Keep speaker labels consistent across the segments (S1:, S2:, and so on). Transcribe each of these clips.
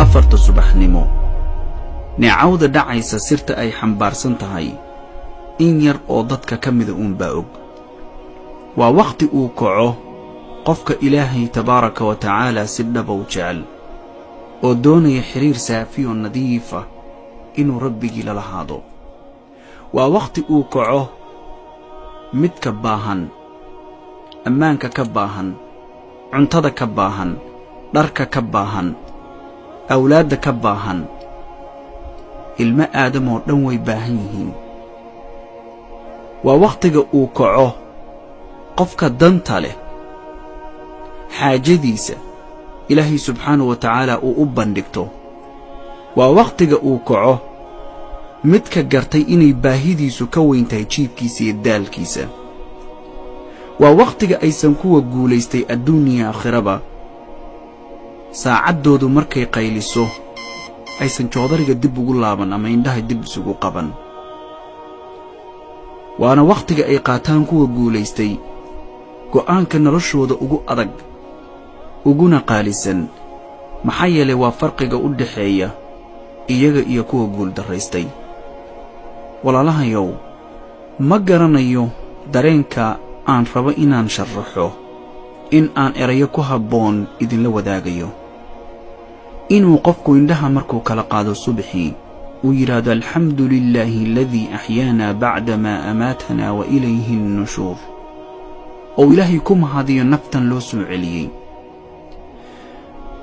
S1: 4 subaxnimo neecawda dhacaysa sirta ay xambaarsan tahay in yar oo dadka ka mida baa og waa waqti uu kaco qofka Ilaahay tabaaraka wa tacaala si dhab u jecel oo doonaya xiriir saafi oo nadiif ah inuu rabbigii la lahaado waa waqti uu kaco mid ka baahan ammaanka ka baahan cuntada ka baahan dharka ka baahan awlaadda ka baahan ilma aadam oo dhan way baahan yihiin waa waqtiga uu kaco qofka danta leh xaajadiisa Ilaahay subxaanahu wa tacaala uu u bandhigto waa waqtiga uu kaco midka gartay inay baahidiisu ka weyntahay jiibkiisa iyo daalkiisa waa waqtiga aysan kuwa guulaystay adduuniya aakhiraba saacaddoodu markay qayliso aysan joodariga dib ugu laaban ama indhaha dib isugu qaban waana waqtiga ay qaataan kuwa guulaystay go'aanka noloshooda ugu adag uguna qaalisan maxaa yeelay waa farqiga u dhaxeeya iyaga iyo kuwa guuldaraystay walaalahayow ma garanayo dareenka aan rabo inaan sharaxo in aan erayo ku habboon idinla wadaagayo inuu qofku indhaha markuu kala qaado subaxii uu yiraahdo alxamdulillaahi alladii axyaana bacda maa amaatana wa ilayhi an-nushuur oo Ilaahay ku mahadiyo naftan loo soo celiyay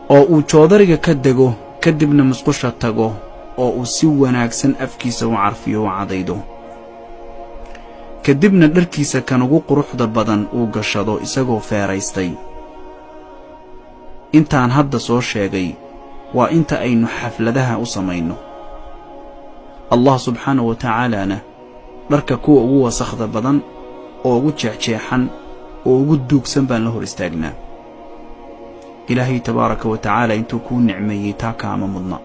S1: oo uu joodariga ka dego kadibna musqusha tago oo uu si wanaagsan afkiisa u carfiyo u cadaydo kadibna dharkiisa kan ugu quruxda badan uu gashado isagoo feeraystay intaan hadda soo sheegay waa inta aynu xafladaha u samayno Allah subxaanahu wa ta'aalana dharka kuwa ugu wasakhda badan oo ugu jeexjeexan oo ugu duugsan baan la hor istaagnaa Ilaahay tabaaraka wa ta'aala intuu ku nicmeeyay taa kaama mudna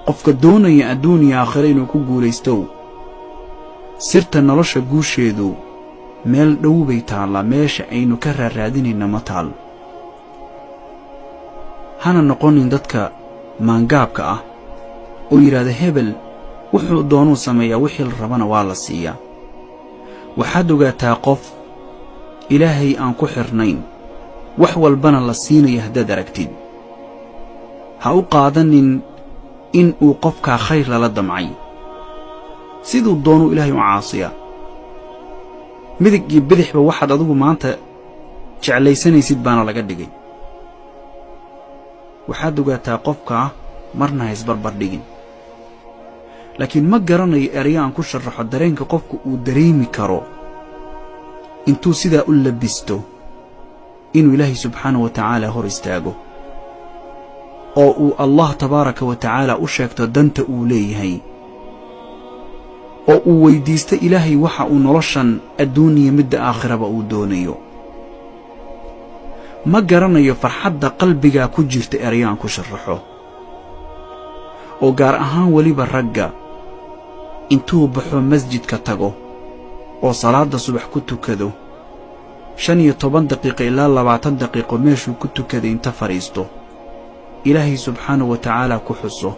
S1: qofka doonaya adduuniya aakhira inuu ku guulaysto sirta nolosha guusheedu meel dhow bay taala meesha aynu ka raadinayna ma taal hana noqonin dadka maangaabka ah oo yiraahdo hebel wuxuu doonuu sameeyaa wixii la rabana waa la siiyaa waxaad ogaataa qof Ilaahay aan ku xirnayn wax walbana la siinayo haddaad aragtid ha u qaadanin in uu qofka khayr lala damcay siduu doonuu Ilaahay u caasiya midig iyo bidixba waxaad adigu maanta jeclaysanaysid baana laga dhigay waxaad ogaataa qofka marna isbarbar dhigin laakiin ma garanayo erayaan ku sharaxo dareenka qofku uu dareemi karo intuu sidaa u labisto inuu Ilaahay subxaanahu wa ta'aala hor istaago oo uu Allah tabaaraka wa ta'aala u sheegto danta uu leeyahay oo uu weydiisto Ilaahay waxa uu noloshan adduuniya midda aakhiraba uu doonayo ma garanayo farxadda qalbiga ku jirta erayaan ku sharaxo oo gaar ahaan waliba ragga intuu baxo masjidka tago oo salaada subax ku tukado 15 daqiiqo ilaa 20 daqiiqo meeshuu ku tukaday inta fariisto Ilaahay subxaanahu wa ta'aala ku xuso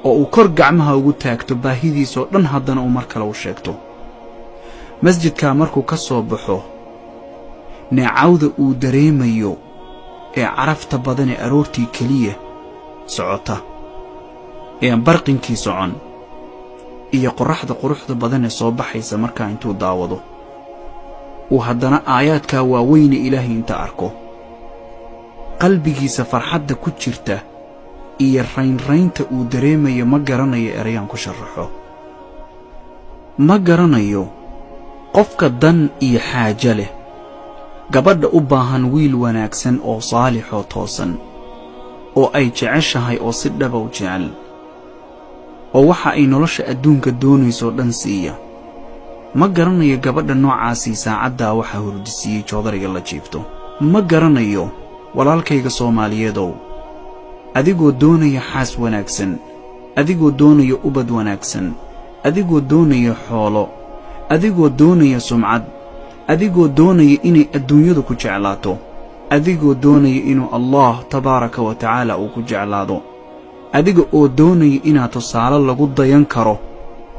S1: oo uu kor gacmaha ugu taagto baahidiisa oo dhan haddana uu mar kale u sheegto masjidka markuu ka soo baxo neecawda uu dareemayo ee carafta badan ee aroortii kaliya socota ee barqinkii socon iyo qorraxda quruxda badan ee soo baxaysa markaa intuu daawado uu haddana aayaadka waaweyn Ilaahay inta arko qalbigiisa farxadda ku jirta iyo raynraynta uu dareemayo ma garanayo erayaan ku sharaxo ma garanayo qofka dan iyo xaajo leh gabadha u baahan wiil wanaagsan oo saalix oo toosan oo ay jeceshahay oo si dhab u jecel oo waxa ay nolosha adduunka doonayso dhan siiya ma garanayo gabadha noocaasi saacadda waxa hurdisiyay joodariga la jiifto ma garanayo walaalkayga Soomaaliyeedow adigoo doonaya xaas wanaagsan adigoo doonaya ubad wanaagsan adigoo doonaya xoolo adigoo doonaya sumcad adigoo doonaya inay adduunyadu ku jeclaato adigoo doonaya inuu allah tabaaraka wa tacaala uu ku jeclaado, adiga oo doonaya inaad tusaale lagu dayan karo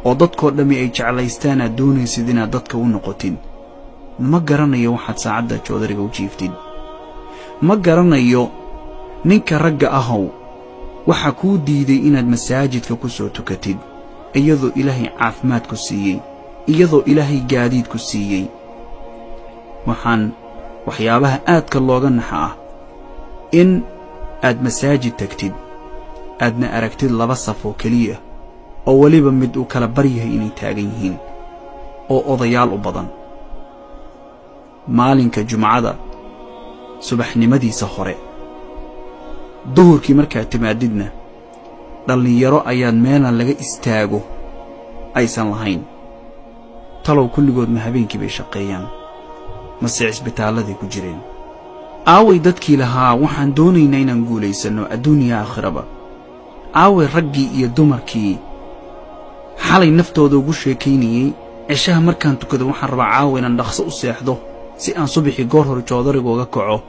S1: oo dadkoo dhammi ay jeclaystaan aad doonaysid inaad dadka u noqotin. ma garanayo waxaad saacadda joodariga u jiiftid. ma garanayo ninka ragga ahow waxa kuu diiday inaad masaajidka ku soo tukatid iyadoo ilaahay caafimaad ku siiyey, iyadoo ilaahay gaadiid ku siiyey. waxaan waxyaabaha aadka looga naxa ah in aad masaajid tagtid aadna aragtid 2 saf oo keliya oo weliba mid uu kala baryahay inay taagan yihiin oo odayaal u badan. maalinka jumcada subaxnimadiisa hore duhurkii markaad timaadidna dhallinyaro ayaad meelan laga istaago aysan lahayn. talow kulligoodna habeenkii bay shaqeeyaan, mase cisbitaalladay ku jireen. aaway dadkii lahaa waxaan doonaynaa inaan guulaysanno adduuniya aakhiraba? aaway raggii iyo dumarkii xalay naftooda ugu sheekaynayey cishaha markaan tukado waxaan rabaa caawa inaan dhaqso u seexdo si aan subaxii goor hore joodariga uga kaco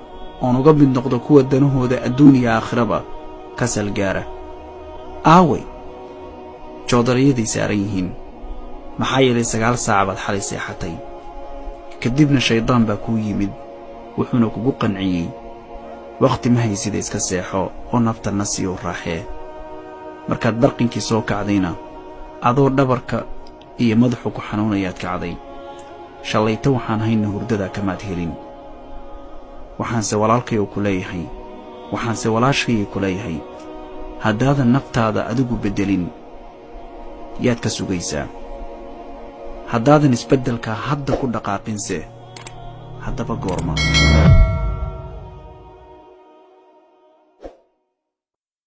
S1: oon uga mid noqdo kuwa danahooda adduuniya aakhiraba ka salgaara? aaway joodariyaday saaran yihiin, maxaa yeelay 9 saac baad xalay seexatay. kadibna shaydaan baa kuu yimid wuxuuna kugu qanciyey wakhti ma haysida iska seexo oo naftanna sii u raaxee. markaad barqinkii soo kacdayna adoo dhabarka iyo madaxu ku xanuunayaad kacday. shalayta waxaan hayna hurdada kamaad helin. waxaanse walaalkay ku leeyahay, waxaanse walaashkay ku leeyahay, haddaadan naftaada adigu beddelin yaad ka sugaysaa? haddaadan isbeddelka hadda ku dhaqaaqinse haddaba goorma?